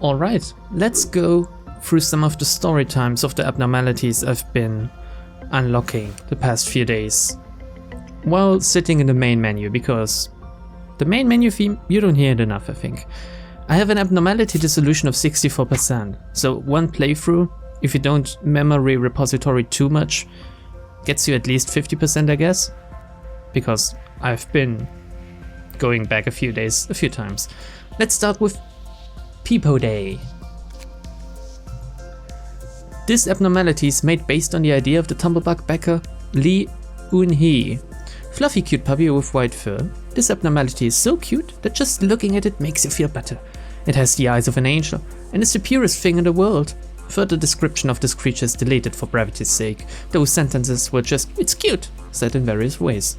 Alright, let's go through some of the story times of the abnormalities I've been unlocking the past few days while sitting in the main menu, because the main menu theme, you don't hear it enough, I think. I have an abnormality dissolution of 64%, so one playthrough, if you don't memory repository too much, gets you at least 50%, I guess, because I've been going back a few times. Let's start with Pipo Day. This abnormality is made based on the idea of the tumblebug backer Lee Un-hee. Fluffy cute puppy with white fur. This abnormality is so cute that just looking at it makes you feel better. It has the eyes of an angel and is the purest thing in the world. Further description of this creature is deleted for brevity's sake. Those sentences were just "it's cute" said in various ways.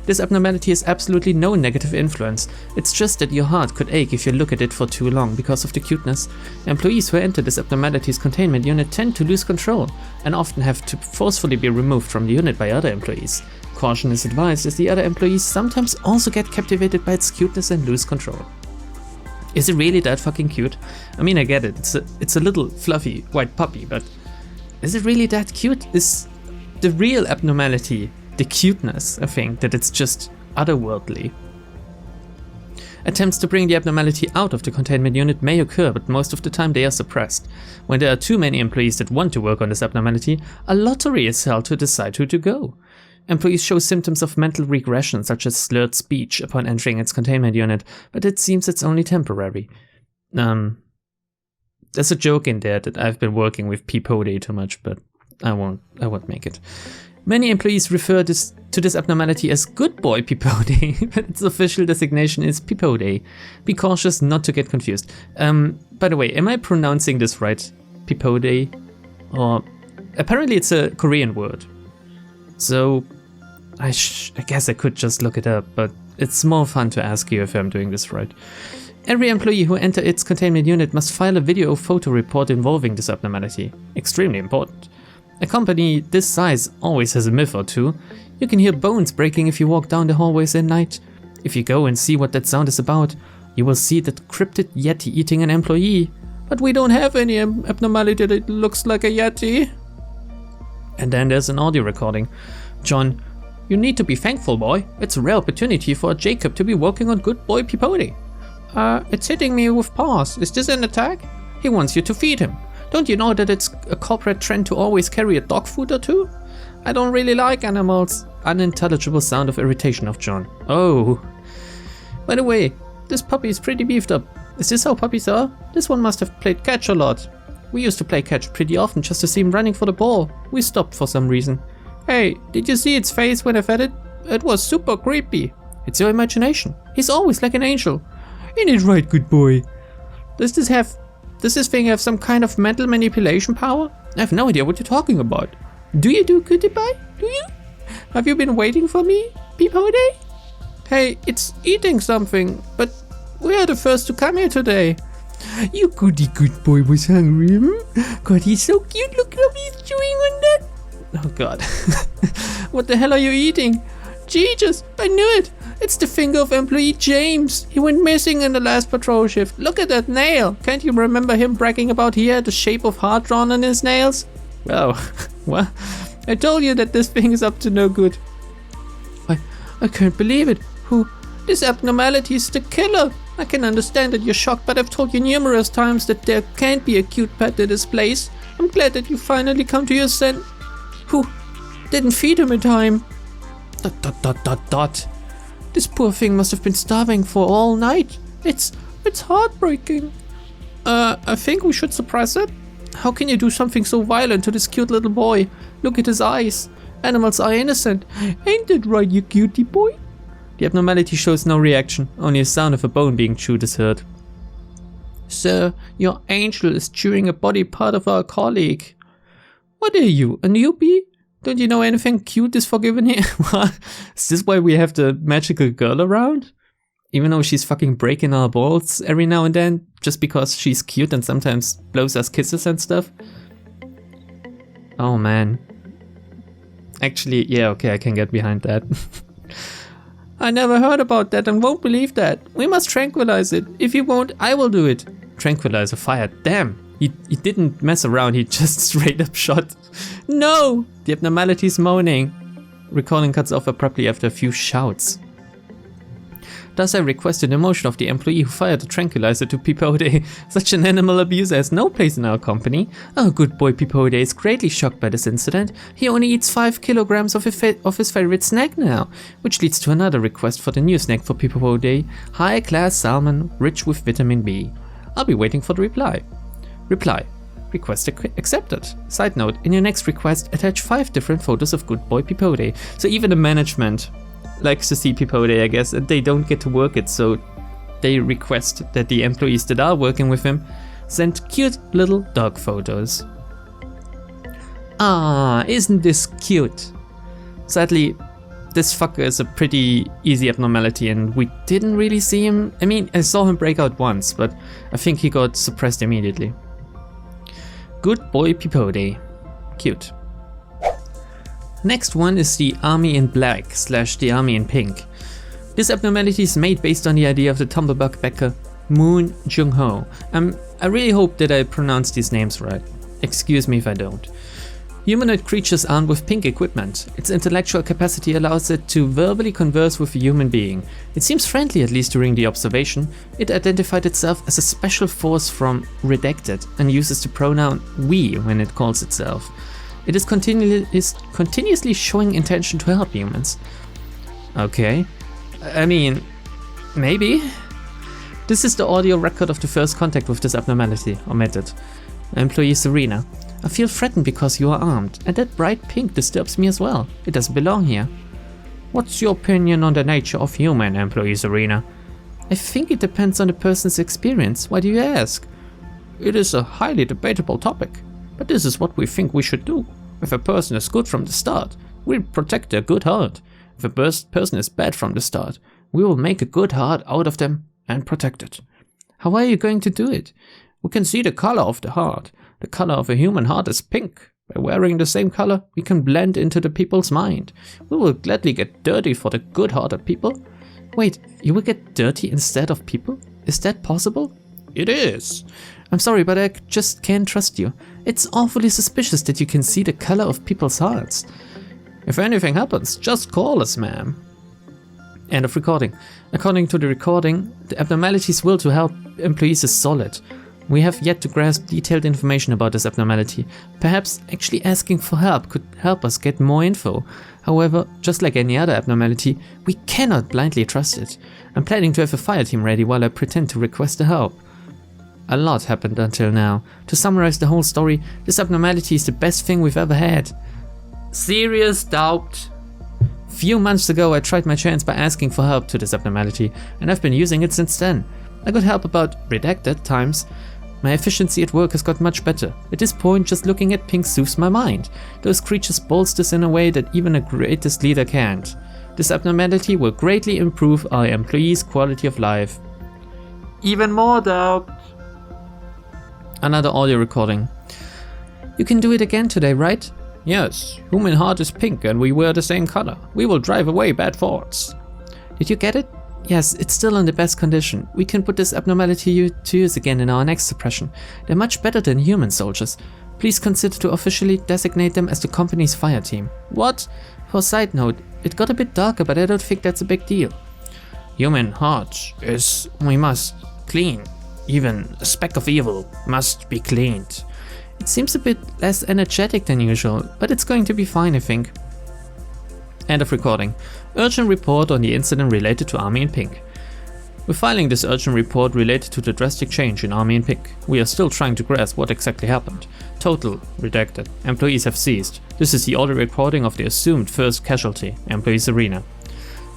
This abnormality has absolutely no negative influence. It's just that your heart could ache if you look at it for too long because of the cuteness. Employees who enter this abnormality's containment unit tend to lose control and often have to forcefully be removed from the unit by other employees. Caution is advised, as the other employees sometimes also get captivated by its cuteness and lose control. Is it really that fucking cute? I mean, I get it, it's a little fluffy white puppy, but is it really that cute? Is the real abnormality the cuteness, I think, that it's just otherworldly? Attempts to bring the abnormality out of the containment unit may occur, but most of the time they are suppressed. When there are too many employees that want to work on this abnormality, a lottery is held to decide who to go. Employees show symptoms of mental regression, such as slurred speech, upon entering its containment unit, but it seems it's only temporary. There's a joke in there that I've been working with Pipo Day too much, but I won't make it. Many employees refer to this abnormality as Good Boy Pipo Day, but its official designation is Pipo Day. Be cautious not to get confused. By the way, am I pronouncing this right? Pipo Day? Or apparently it's a Korean word. So I guess I could just look it up, but it's more fun to ask you if I'm doing this right. Every employee who enters its containment unit must file a video or photo report involving this abnormality. Extremely important. A company this size always has a myth or two. You can hear bones breaking if you walk down the hallways at night. If you go and see what that sound is about, you will see that cryptid yeti eating an employee. But we don't have any abnormality that looks like a yeti. And then there's an audio recording. John, you need to be thankful, boy. It's a rare opportunity for Jacob to be working on Good Boy Pipo Day. It's hitting me with paws. Is this an attack? He wants you to feed him. Don't you know that it's a corporate trend to always carry a dog food or two? I don't really like animals. Unintelligible sound of irritation of John. Oh. By the way, this puppy is pretty beefed up. Is this how puppies are? This one must have played catch a lot. We used to play catch pretty often just to see him running for the ball. We stopped for some reason. Hey, did you see its face when I fed it? It was super creepy. It's your imagination. He's always like an angel. Ain't it right, good boy? Does this thing have some kind of mental manipulation power? I have no idea what you're talking about. Do you do goodie bye? Do you? Have you been waiting for me, Pipo Day? Hey, it's eating something, but we are the first to come here today. You goody good boy was hungry, God, he's so cute. Look how he's chewing on that. Oh God. What the hell are you eating? Jesus, I knew it. It's the finger of employee James. He went missing in the last patrol shift. Look at that nail. Can't you remember him bragging about he had the shape of heart drawn on his nails? Oh, well, I told you that this thing is up to no good. I can't believe it. This abnormality is the killer. I can understand that you're shocked, but I've told you numerous times that there can't be a cute pet at this place. I'm glad that you finally come to your sense. Who didn't feed him in time? ... This poor thing must have been starving for all night. It's heartbreaking. I think we should suppress it. How can you do something so violent to this cute little boy? Look at his eyes. Animals are innocent. Ain't that right, you cutie boy? The abnormality shows no reaction. Only a sound of a bone being chewed is heard. Sir, your angel is chewing a body part of our colleague. What are you, a newbie? Don't you know anything cute is forgiven here? What? Is this why we have the magical girl around? Even though she's fucking breaking our balls every now and then, just because she's cute and sometimes blows us kisses and stuff? Oh man. Actually, yeah, okay, I can get behind that. I never heard about that and won't believe that. We must tranquilize it. If you won't, I will do it. tranquilizer fired. Damn, he didn't mess around, he just straight up shot. No! The abnormality is moaning. Recording cuts off abruptly after a few shouts. Thus I requested the motion of the employee who fired the tranquilizer to Pipo. Such an animal abuser has no place in our company. Our good boy Pipo is greatly shocked by this incident. He only eats 5 kilograms of his favorite snack now, which leads to another request for the new snack for Pipo. High class salmon, rich with vitamin B. I'll be waiting for the reply. Reply. Request accepted. Side note, in your next request, attach 5 different photos of good boy Pipo. So even the management likes to see Pipo, I guess, and they don't get to work it, so they request that the employees that are working with him send cute little dog photos. Ah, isn't this cute? Sadly, this fucker is a pretty easy abnormality and we didn't really see him. I mean, I saw him break out once, but I think he got suppressed immediately. Good boy Pipo. Cute. Next one is the Army in Black / the Army in Pink. This abnormality is made based on the idea of the Tumblebug backer Moon Jung-ho. I really hope that I pronounced these names right. Excuse me if I don't. Humanoid creatures armed with pink equipment. Its intellectual capacity allows it to verbally converse with a human being. It seems friendly, at least during the observation. It identified itself as a special force from Redacted and uses the pronoun we when it calls itself. It is continuously showing intention to help humans. Okay. I mean, maybe. This is the audio record of the first contact with this abnormality, omitted. Employee Serena. I feel threatened because you are armed, and that bright pink disturbs me as well. It doesn't belong here. What's your opinion on the nature of human, Employee Serena? I think it depends on the person's experience. Why do you ask? It is a highly debatable topic, but this is what we think we should do. If a person is good from the start, we'll protect their good heart. If a person is bad from the start, we will make a good heart out of them and protect it. How are you going to do it? We can see the color of the heart. The color of a human heart is pink. By wearing the same color, we can blend into the people's mind. We will gladly get dirty for the good-hearted people. Wait, you will get dirty instead of people? Is that possible? It is. I'm sorry, but I just can't trust you. It's awfully suspicious that you can see the color of people's hearts. If anything happens, just call us, ma'am. End of recording. According to the recording, the abnormality's will to help employees is solid. We have yet to grasp detailed information about this abnormality. Perhaps actually asking for help could help us get more info. However, just like any other abnormality, we cannot blindly trust it. I'm planning to have a fire team ready while I pretend to request the help. A lot happened until now. To summarize the whole story, this abnormality is the best thing we've ever had. Serious doubt. Few months ago I tried my chance by asking for help to this abnormality, and I've been using it since then. I got help about redacted times. My efficiency at work has got much better. At this point, just looking at pink soothes my mind. Those creatures bolster us in a way that even a greatest leader can't. This abnormality will greatly improve our employees' quality of life. Even more doubt. Another audio recording. You can do it again today, right? Yes, human heart is pink and we wear the same color. We will drive away bad thoughts. Did you get it? Yes, it's still in the best condition. We can put this abnormality to use again in our next suppression. They're much better than human soldiers. Please consider to officially designate them as the company's fire team. What? For a side note, it got a bit darker, but I don't think that's a big deal. Human heart is we must clean. Even a speck of evil must be cleaned. It seems a bit less energetic than usual, but it's going to be fine, I think. End of recording. Urgent report on the incident related to Army in Pink. We're filing this urgent report related to the drastic change in Army in Pink. We are still trying to grasp what exactly happened. Total, redacted. Employees have ceased. This is the audio recording of the assumed first casualty, Employee Serena.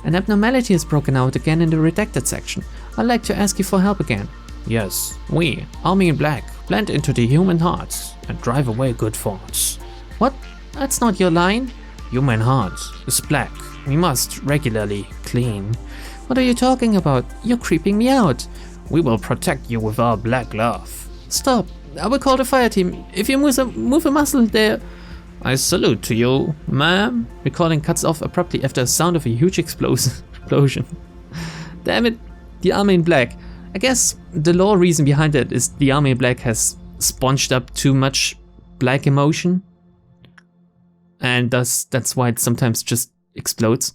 An abnormality has broken out again in the redacted section. I'd like to ask you for help again. Yes, we, Army in Black, blend into the human hearts and drive away good thoughts. What? That's not your line? Human heart is black. We must regularly clean. What are you talking about? You're creeping me out. We will protect you with our black love. Stop. I will call the fire team. If you move a muscle there. I salute to you, ma'am. Recording cuts off abruptly after a sound of a huge explosion. Damn it. The Army in Black. I guess the lore reason behind it is the army black has sponged up too much black emotion, and that's why it sometimes just explodes.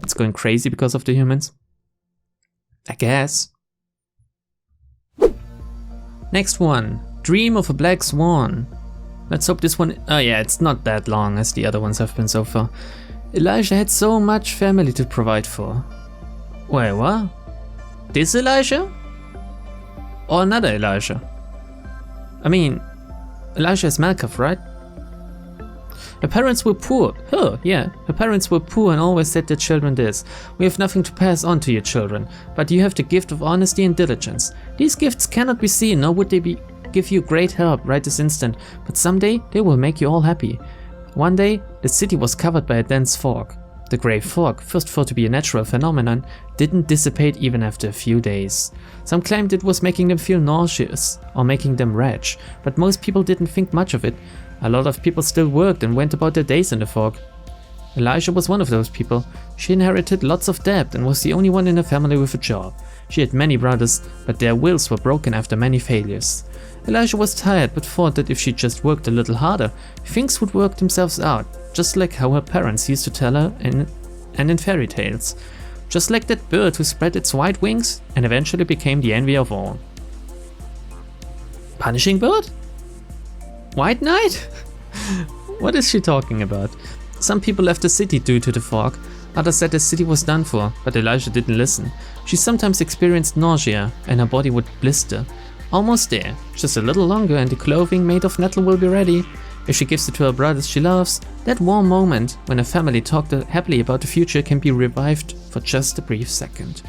It's going crazy because of the humans, I guess. Next one, Dream of a Black Swan. Let's hope this one, oh yeah, it's not that long as the other ones have been so far. Elijah had so much family to provide for. Wait, what? This Elijah? Or another Elijah? I mean, Elijah is Malkav, right? Her parents were poor. Oh, yeah. Her parents were poor and always said their children this. We have nothing to pass on to your children, but you have the gift of honesty and diligence. These gifts cannot be seen, nor would they give you great help right this instant, but someday they will make you all happy. One day, the city was covered by a dense fog. The grey fog, first thought to be a natural phenomenon, didn't dissipate even after a few days. Some claimed it was making them feel nauseous or making them rage, but most people didn't think much of it. A lot of people still worked and went about their days in the fog. Elijah was one of those people. She inherited lots of debt and was the only one in her family with a job. She had many brothers, but their wills were broken after many failures. Elijah was tired but thought that if she just worked a little harder, things would work themselves out, just like how her parents used to tell her in fairy tales. Just like that bird who spread its white wings and eventually became the envy of all. Punishing bird? White Knight? What is she talking about? Some people left the city due to the fog. Others said the city was done for, but Elijah didn't listen. She sometimes experienced nausea and her body would blister. Almost there, just a little longer and the clothing made of nettle will be ready. If she gives it to her brothers she loves, that warm moment when a family talked happily about the future can be revived for just a brief second.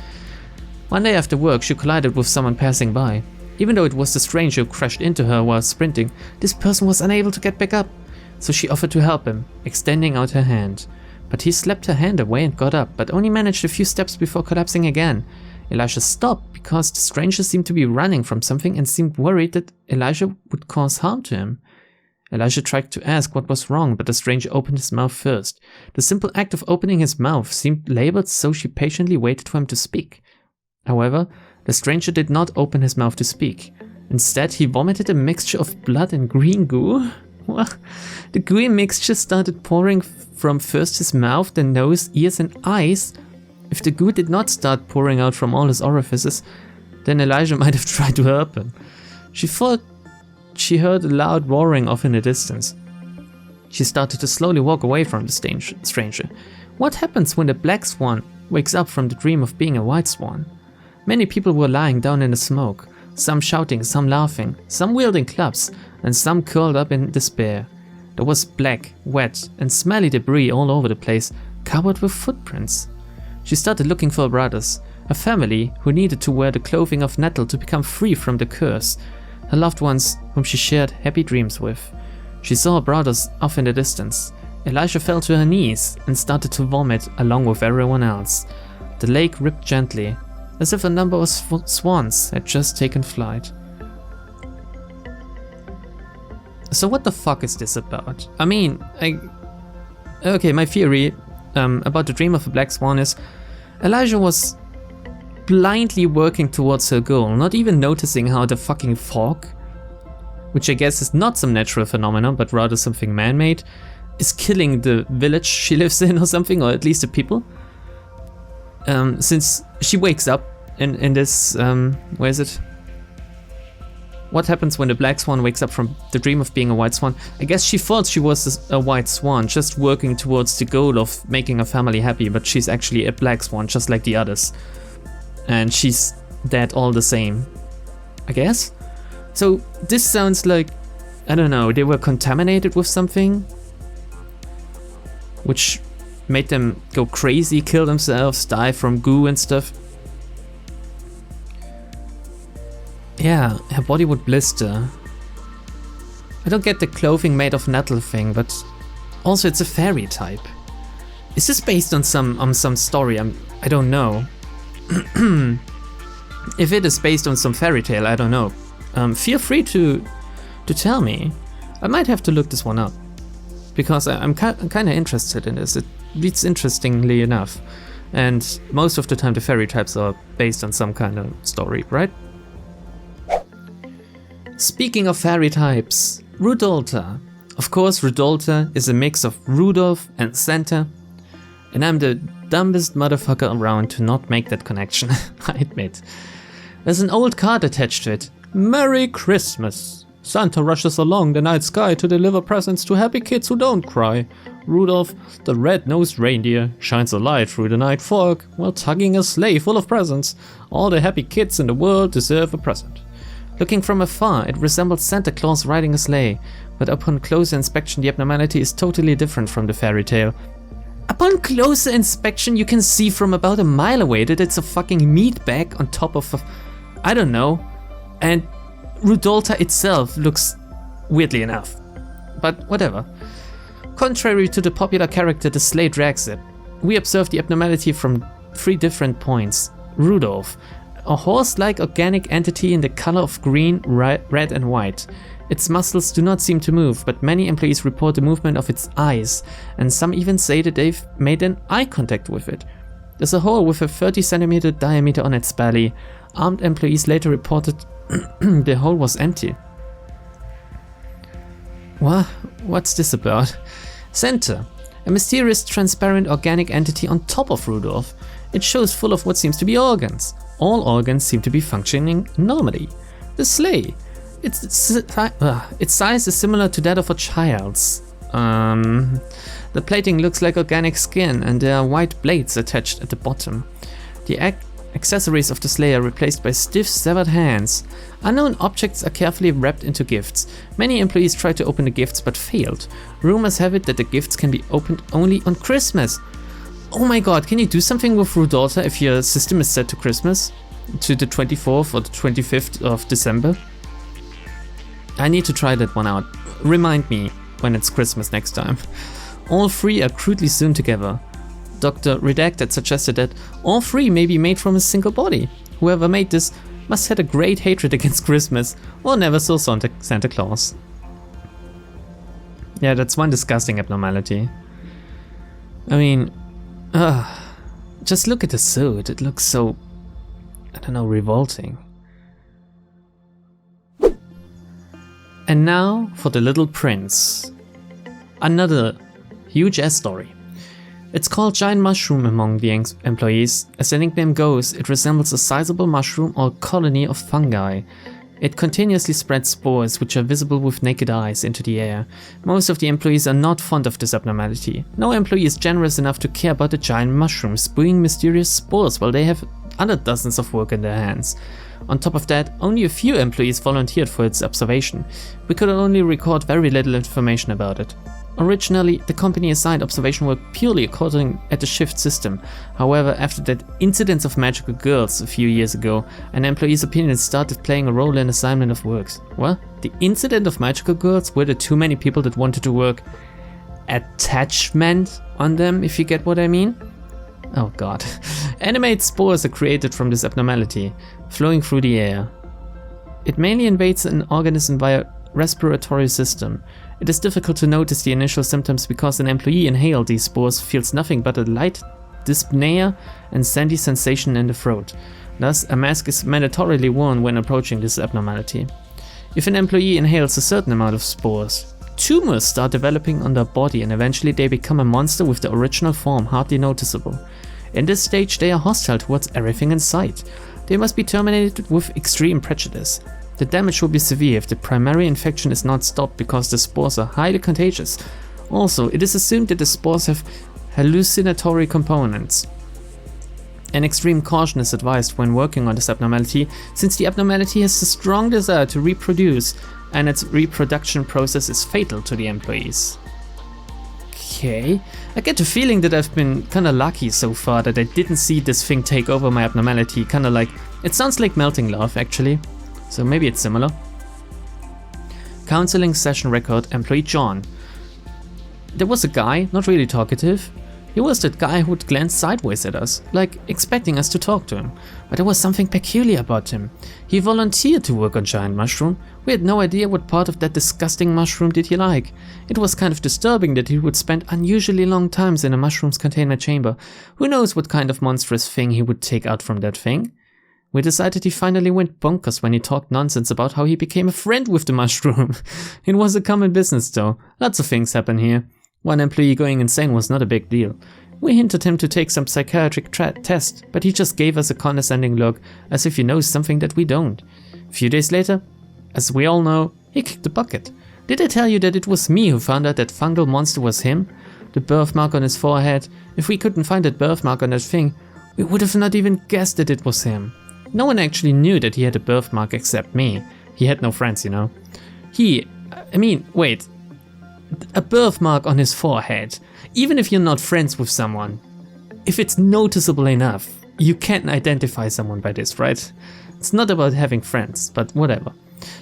One day after work she collided with someone passing by. Even though it was the stranger who crashed into her while sprinting, this person was unable to get back up. So she offered to help him, extending out her hand. But he slapped her hand away and got up, but only managed a few steps before collapsing again. Elijah stopped because the stranger seemed to be running from something and seemed worried that Elijah would cause harm to him. Elijah tried to ask what was wrong, but the stranger opened his mouth first. The simple act of opening his mouth seemed labeled, so she patiently waited for him to speak. However, the stranger did not open his mouth to speak. Instead, he vomited a mixture of blood and green goo. What? The gooey mixture started pouring from first his mouth, then nose, ears and eyes. If the goo did not start pouring out from all his orifices, then Elijah might have tried to help him. She thought she heard a loud roaring off in the distance. She started to slowly walk away from the stranger. What happens when the black swan wakes up from the dream of being a white swan? Many people were lying down in the smoke, some shouting, some laughing, some wielding clubs, and some curled up in despair. There was black, wet, and smelly debris all over the place, covered with footprints. She started looking for her brothers, a family who needed to wear the clothing of nettle to become free from the curse, her loved ones whom she shared happy dreams with. She saw her brothers off in the distance. Elijah fell to her knees and started to vomit along with everyone else. The lake ripped gently, as if a number of swans had just taken flight. So what the fuck is this about? I mean, okay, my theory about the dream of a black swan is Elijah was blindly working towards her goal, not even noticing how the fucking fog, which I guess is not some natural phenomenon but rather something man-made, is killing the village she lives in or something, or at least the people. Since she wakes up in this, where is it? What happens when the black swan wakes up from the dream of being a white swan? I guess she thought she was a white swan, just working towards the goal of making her family happy, but she's actually a black swan, just like the others. And she's dead all the same, I guess? So this sounds like, I don't know, they were contaminated with something, which made them go crazy, kill themselves, die from goo and stuff. Yeah, her body would blister. I don't get the clothing made of nettle thing, but also it's a fairy type. Is this based on some story? I don't know. If it is based on some fairy tale, I don't know. Feel free to tell me. I might have to look this one up, because I'm kind of interested in this. It reads interestingly enough, and most of the time the fairy types are based on some kind of story, right? Speaking of fairy types, Rudolta. Of course, Rudolta is a mix of Rudolph and Santa, and I'm the dumbest motherfucker around to not make that connection, I admit. There's an old card attached to it. Merry Christmas. Santa rushes along the night sky to deliver presents to happy kids who don't cry. Rudolph, the red-nosed reindeer, shines a light through the night fog while tugging a sleigh full of presents. All the happy kids in the world deserve a present. Looking from afar, it resembles Santa Claus riding a sleigh, but upon closer inspection the abnormality is totally different from the fairy tale. Upon closer inspection you can see from about a mile away that it's a fucking meat bag on top of I don't know, and Rudolta itself looks weirdly enough. But whatever. Contrary to the popular character the sleigh drags it, we observe the abnormality from 3 different points. Rudolph, a horse-like organic entity in the color of green, red and white. Its muscles do not seem to move, but many employees report the movement of its eyes, and some even say that they've made an eye contact with it. There's a hole with a 30 centimeter diameter on its belly. Armed employees later reported the hole was empty. What's this about? Center, a mysterious transparent organic entity on top of Rudolph. It shows full of what seems to be organs. All organs seem to be functioning normally. The sleigh. Its size is similar to that of a child's. The plating looks like organic skin and there are white blades attached at the bottom. The accessories of the sleigh are replaced by stiff severed hands. Unknown objects are carefully wrapped into gifts. Many employees tried to open the gifts but failed. Rumors have it that the gifts can be opened only on Christmas. Oh my god, can you do something with Rudolta if your system is set to Christmas? To the 24th or the 25th of December? I need to try that one out. Remind me when it's Christmas next time. All 3 are crudely sewn together. Dr. Redacted suggested that all 3 may be made from a single body. Whoever made this must have a great hatred against Christmas or never saw Santa Claus. Yeah, that's one disgusting abnormality. I mean, just look at the suit. It looks so, I don't know, revolting. And now for the Little Prince. Another huge ass story. It's called giant mushroom among the employees. As the nickname goes, it resembles a sizable mushroom or colony of fungi. It continuously spreads spores which are visible with naked eyes into the air. Most of the employees are not fond of this abnormality. No employee is generous enough to care about the giant mushroom spewing mysterious spores while they have other dozens of work in their hands. On top of that, only a few employees volunteered for its observation. We could only record very little information about it. Originally, the company assigned observation work purely according at the shift system. However, after that incident of magical girls a few years ago, an employee's opinion started playing a role in assignment of works. What? The incident of magical girls? Were there too many people that wanted to work attachment on them, if you get what I mean? Oh god. Animate spores are created from this abnormality, flowing through the air. It mainly invades an organism via respiratory system. It is difficult to notice the initial symptoms because an employee inhaled these spores feels nothing but a light dyspnea and sandy sensation in the throat. Thus, a mask is mandatorily worn when approaching this abnormality. If an employee inhales a certain amount of spores, tumors start developing on their body and eventually they become a monster with the original form hardly noticeable. In this stage, they are hostile towards everything in sight. They must be terminated with extreme prejudice. The damage will be severe if the primary infection is not stopped because the spores are highly contagious. Also, it is assumed that the spores have hallucinatory components. An extreme caution is advised when working on this abnormality, since the abnormality has a strong desire to reproduce and its reproduction process is fatal to the employees. Okay, I get the feeling that I've been kinda lucky so far that I didn't see this thing take over my abnormality, kinda like, it sounds like melting love actually. So maybe it's similar. Counseling session record, employee John. There was a guy, not really talkative. He was that guy who would glance sideways at us, like expecting us to talk to him. But there was something peculiar about him. He volunteered to work on giant mushroom. We had no idea what part of that disgusting mushroom did he like. It was kind of disturbing that he would spend unusually long times in a mushroom's containment chamber. Who knows what kind of monstrous thing he would take out from that thing? We decided he finally went bonkers when he talked nonsense about how he became a friend with the mushroom. It was a common business though. Lots of things happen here. One employee going insane was not a big deal. We hinted him to take some psychiatric test, but he just gave us a condescending look, as if he knows something that we don't. A few days later, as we all know, he kicked the bucket. Did I tell you that it was me who found out that fungal monster was him? The birthmark on his forehead. If we couldn't find that birthmark on that thing, we would have not even guessed that it was him. No one actually knew that he had a birthmark except me. He had no friends, you know. Wait. A birthmark on his forehead. Even if you're not friends with someone, if it's noticeable enough, you can't identify someone by this, right? It's not about having friends, but whatever.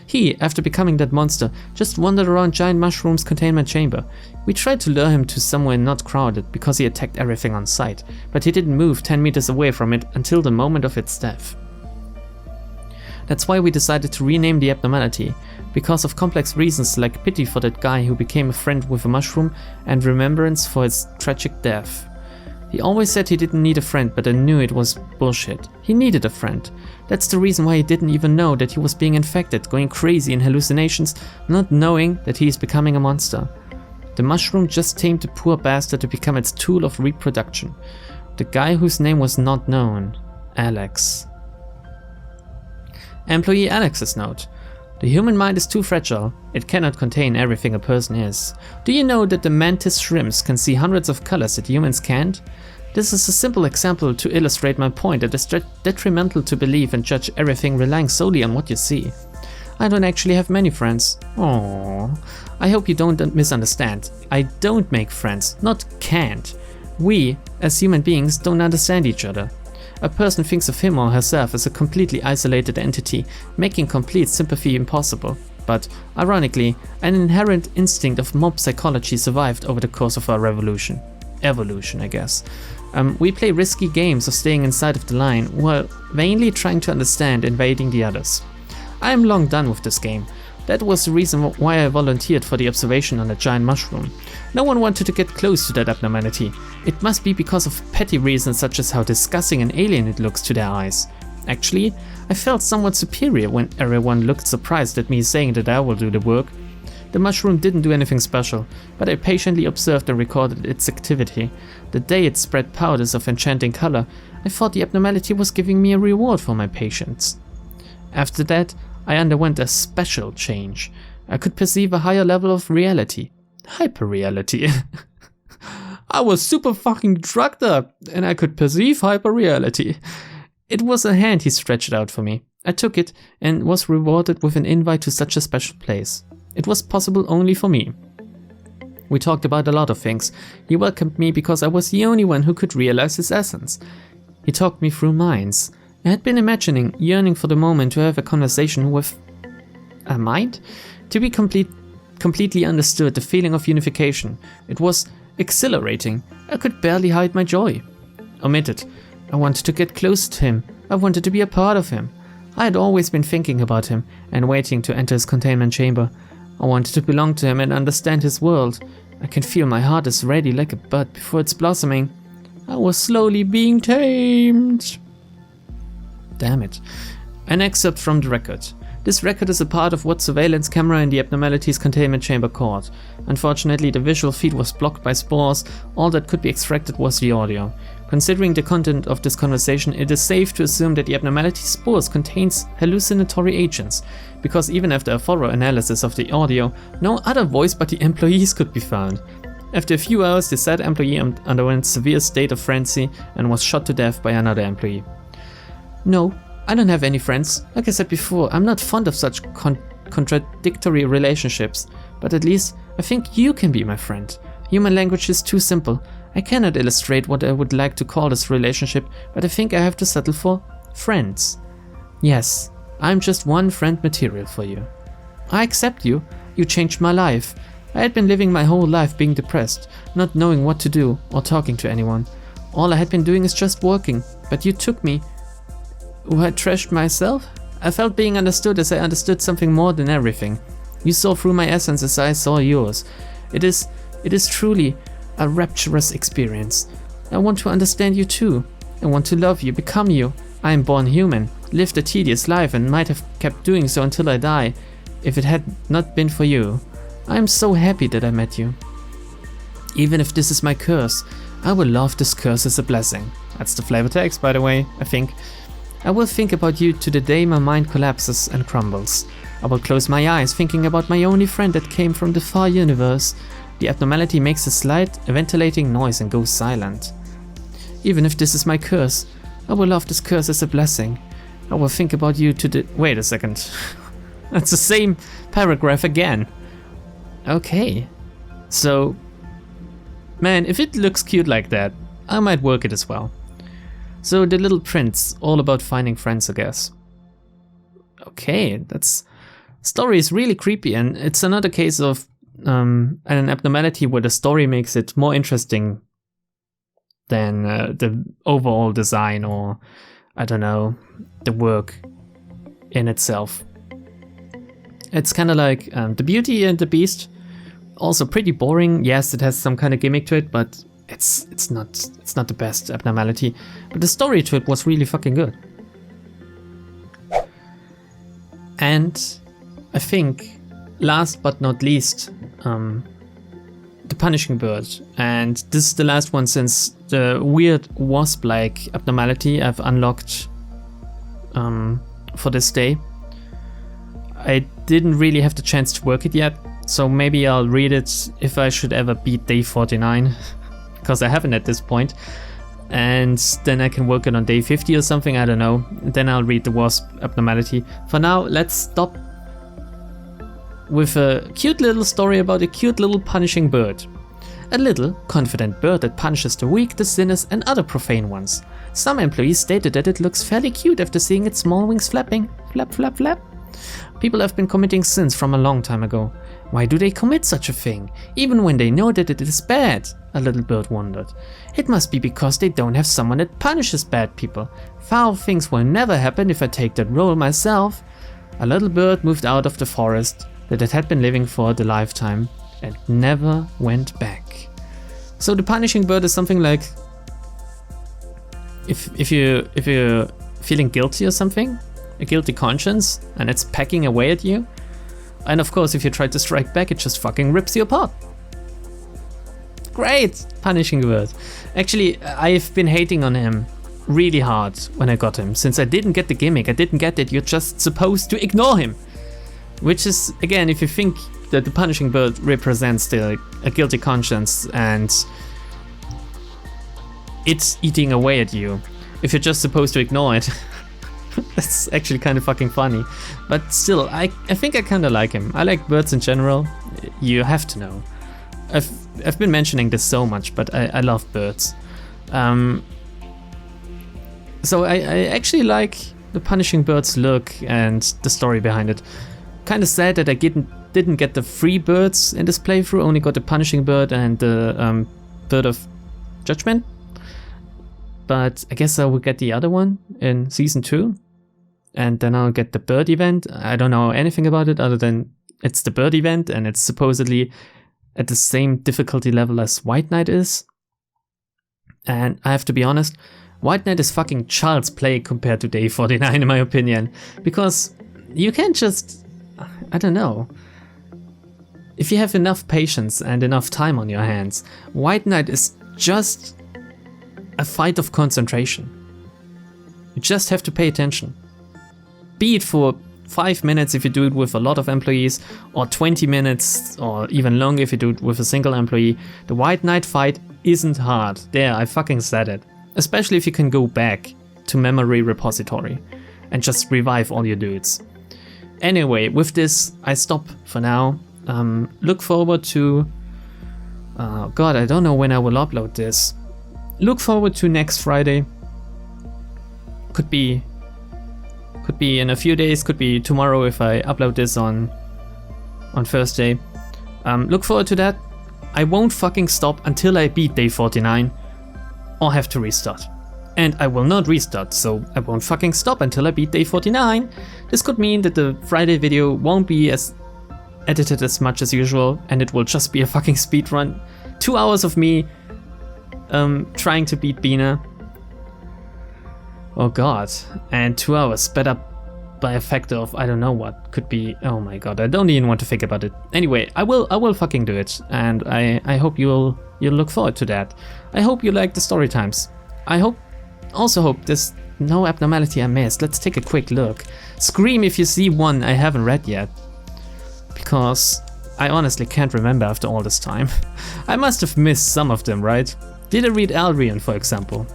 He, after becoming that monster, just wandered around Giant Mushroom's containment chamber. We tried to lure him to somewhere not crowded because he attacked everything on sight, but he didn't move 10 meters away from it until the moment of its death. That's why we decided to rename the abnormality, because of complex reasons like pity for that guy who became a friend with a mushroom and remembrance for his tragic death. He always said he didn't need a friend, but I knew it was bullshit. He needed a friend. That's the reason why he didn't even know that he was being infected, going crazy in hallucinations, not knowing that he is becoming a monster. The mushroom just tamed the poor bastard to become its tool of reproduction. The guy whose name was not known. Alex. Employee Alex's note. The human mind is too fragile. It cannot contain everything a person is. Do you know that the mantis shrimps can see hundreds of colors that humans can't? This is a simple example to illustrate my point that it's detrimental to believe and judge everything relying solely on what you see. I don't actually have many friends. Aww. I hope you don't misunderstand. I don't make friends, not can't. We, as human beings, don't understand each other. A person thinks of him or herself as a completely isolated entity, making complete sympathy impossible. But, ironically, an inherent instinct of mob psychology survived over the course of our evolution, I guess. We play risky games of staying inside of the line, while vainly trying to understand invading the others. I am long done with this game. That was the reason why I volunteered for the observation on the giant mushroom. No one wanted to get close to that abnormality. It must be because of petty reasons such as how disgusting and alien it looks to their eyes. Actually, I felt somewhat superior when everyone looked surprised at me saying that I will do the work. The mushroom didn't do anything special, but I patiently observed and recorded its activity. The day it spread powders of enchanting color, I thought the abnormality was giving me a reward for my patience. After that, I underwent a special change. I could perceive a higher level of reality. Hyperreality. I was super fucking drugged up, and I could perceive hyperreality. It was a hand he stretched out for me. I took it, and was rewarded with an invite to such a special place. It was possible only for me. We talked about a lot of things. He welcomed me because I was the only one who could realize his essence. He talked me through minds. I had been imagining, yearning for the moment to have a conversation with a mind? To be completely understood, the feeling of unification. It was exhilarating. I could barely hide my joy. Omitted. I wanted to get close to him. I wanted to be a part of him. I had always been thinking about him and waiting to enter his containment chamber. I wanted to belong to him and understand his world. I can feel my heart is ready like a bud before it's blossoming. I was slowly being tamed. Damn it. An excerpt from the record. This record is a part of what surveillance camera in the abnormalities containment chamber caught. Unfortunately, the visual feed was blocked by spores. All that could be extracted was the audio. Considering the content of this conversation, it is safe to assume that the abnormality spores contains hallucinatory agents, because even after a thorough analysis of the audio, no other voice but the employees could be found. After a few hours, the said employee underwent severe state of frenzy and was shot to death by another employee. No, I don't have any friends. Like I said before, I'm not fond of such contradictory relationships, but at least I think you can be my friend. Human language is too simple. I cannot illustrate what I would like to call this relationship, but I think I have to settle for friends. Yes, I'm just one friend material for you. I accept you. You changed my life. I had been living my whole life being depressed, not knowing what to do or talking to anyone. All I had been doing is just working, but you took me. Who had trashed myself? I felt being understood as I understood something more than everything. You saw through my essence as I saw yours. It is truly a rapturous experience. I want to understand you too. I want to love you, become you. I am born human. lived a tedious life and might have kept doing so until I die if it had not been for you. I am so happy that I met you. Even if this is my curse, I will love this curse as a blessing. That's the flavor text, by the way, I think. I will think about you to the day my mind collapses and crumbles. I will close my eyes thinking about my only friend that came from the far universe. The abnormality makes a slight ventilating noise and goes silent. Even if this is my curse, I will love this curse as a blessing. I will think about you to the... Wait a second. That's the same paragraph again. Okay. So, man, if it looks cute like that, I might work it as well. So the little prince, all about finding friends, I guess. Okay, that's... Story is really creepy, and it's another case of an abnormality where the story makes it more interesting than the overall design or, I don't know, the work in itself. It's kind of like the Beauty and the Beast, also pretty boring. Yes, it has some kind of gimmick to it, but it's not the best abnormality. But the story to it was really fucking good. And I think, last but not least, the Punishing Bird. And this is the last one since the weird wasp-like abnormality I've unlocked for this day. I didn't really have the chance to work it yet, so maybe I'll read it if I should ever beat day 49, because I haven't at this point. And then I can work it on day 50 or something, I don't know. Then I'll read the wasp abnormality. For now, let's stop with a cute little story about a cute little punishing bird. A little, confident bird that punishes the weak, the sinners, and other profane ones. Some employees stated that it looks fairly cute after seeing its small wings flapping. Flap, flap, flap. People have been committing sins from a long time ago. Why do they commit such a thing, even when they know that it is bad? A little bird wondered. It must be because they don't have someone that punishes bad people. Foul things will never happen if I take that role myself. A little bird moved out of the forest that it had been living for the lifetime and never went back. So the punishing bird is something like if you're feeling guilty or something, a guilty conscience, and it's pecking away at you. And of course, if you try to strike back, it just fucking rips you apart. Great! Punishing bird. Actually, I've been hating on him really hard when I got him, since I didn't get the gimmick. I didn't get that you're just supposed to ignore him. Which is, again, if you think that the punishing bird represents a guilty conscience and it's eating away at you, if you're just supposed to ignore it, that's actually kind of fucking funny. But still, I think I kind of like him. I like birds in general. You have to know. I've been mentioning this so much, but I love birds. So I actually like the punishing bird's look and the story behind it. Kind of sad that I didn't get the free birds in this playthrough, only got the punishing bird and the bird of judgment. But I guess I will get the other one in season 2, and then I'll get the bird event. I don't know anything about it other than it's the bird event and it's supposedly at the same difficulty level as White Knight is. And I have to be honest, White Knight is fucking child's play compared to day 49 in my opinion, because you can't just, I don't know, if you have enough patience and enough time on your hands, White Knight is just a fight of concentration. You just have to pay attention. Be it for 5 minutes if you do it with a lot of employees, or 20 minutes, or even longer if you do it with a single employee. The White Knight fight isn't hard. There, I fucking said it. Especially if you can go back to memory repository and just revive all your dudes. Anyway, with this, I stop for now. Look forward to... God, I don't know when I will upload this. Look forward to next Friday. Could be in a few days, could be tomorrow if I upload this on Thursday. Look forward to that. I won't fucking stop until I beat day 49 or have to restart. And I will not restart, so I won't fucking stop until I beat day 49. This could mean that the Friday video won't be as edited as much as usual, and it will just be a fucking speedrun. 2 hours of me trying to beat Bina. Oh god. And 2 hours sped up by a factor of I don't know what. Could be, oh my god, I don't even want to think about it. Anyway, I will fucking do it, and I hope you'll look forward to that. I hope you like the story times. I also hope there's no abnormality I missed. Let's take a quick look. Scream if you see one I haven't read yet, because I honestly can't remember after all this time. I must have missed some of them, right? Did I read Alrion, for example?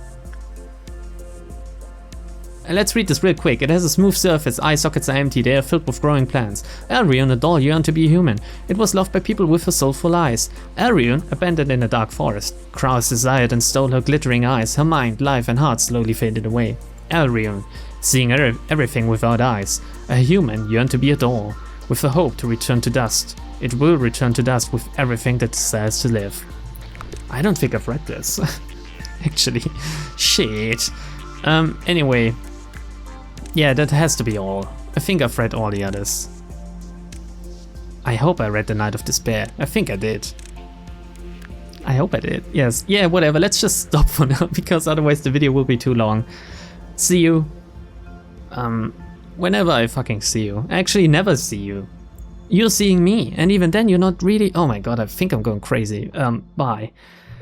And let's read this real quick. It has a smooth surface, eye sockets are empty, they are filled with growing plants. Alrion, a doll, yearned to be human. It was loved by people with her soulful eyes. Alrion, abandoned in a dark forest. Crows desired and stole her glittering eyes. Her mind, life and heart slowly faded away. Alrion, seeing everything without eyes. A human yearned to be a doll, with the hope to return to dust. It will return to dust with everything that desires to live. I don't think I've read this. Actually. Shit. Anyway. Yeah, that has to be all. I think I've read all the others. I hope I read The Night of Despair. I think I did. I hope I did. Yes. Yeah, whatever. Let's just stop for now, because otherwise the video will be too long. See you. Whenever I fucking see you. Actually, never see you. You're seeing me, and even then you're not really. Oh my god, I think I'm going crazy. Bye.